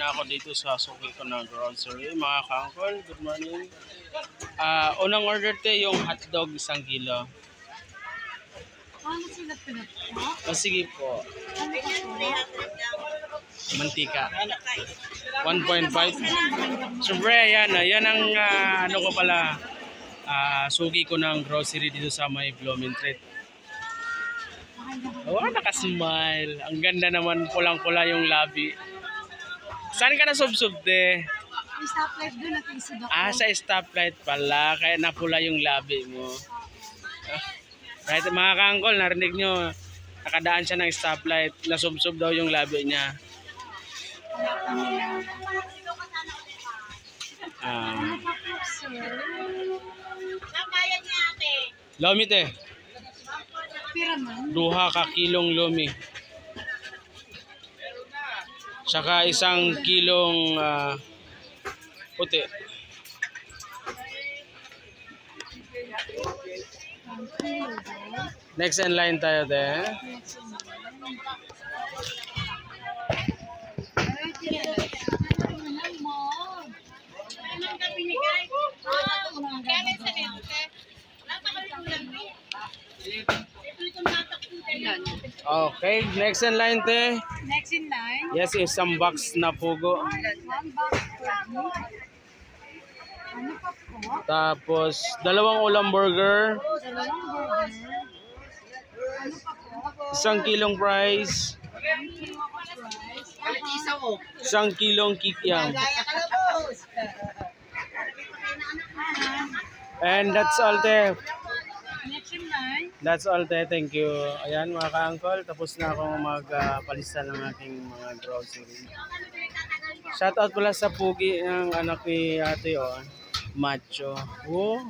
na ako dito sa suki ko ng grocery, mga kaangkol. Good morning. Unang order te yung hotdog 1 kilo. Ano sila pinagpo? Sige po. Mantika. 1.5. Siyempre, yan ang ano ko pala, suki ko ng grocery dito sa may Blooming Street. Oh, nakasmile. Ang ganda naman, pulang-pula yung labi. Saan ka nasubsub, te? Yung stoplight doon, natisod ako. Sa stoplight pala, kaya napula yung labi mo. Right, mga kaangkol, narinig nyo, nakadaan siya ng stoplight, nasubsob daw yung labi niya. Lomi te. Duha ka kilong lomi. Saka 1 kilong puti. Next in line tayo te. Okay, next in line te. Next in line? Yes, isang box na pugo. 1 box pugo. Ano pa po? Tapos, 2 ulam burger. 2 burger. Ano pa po? 1 kilong fries. 1 kilo of fries. 1 kilong kikyang. And that's all te. Next in line? That's all te. Thank you. Ayan mga ka-uncle, tapos na akong magpalista ng aking mga grocery. Shoutout pala sa pugi ng anak ni ate, Macho. Oh.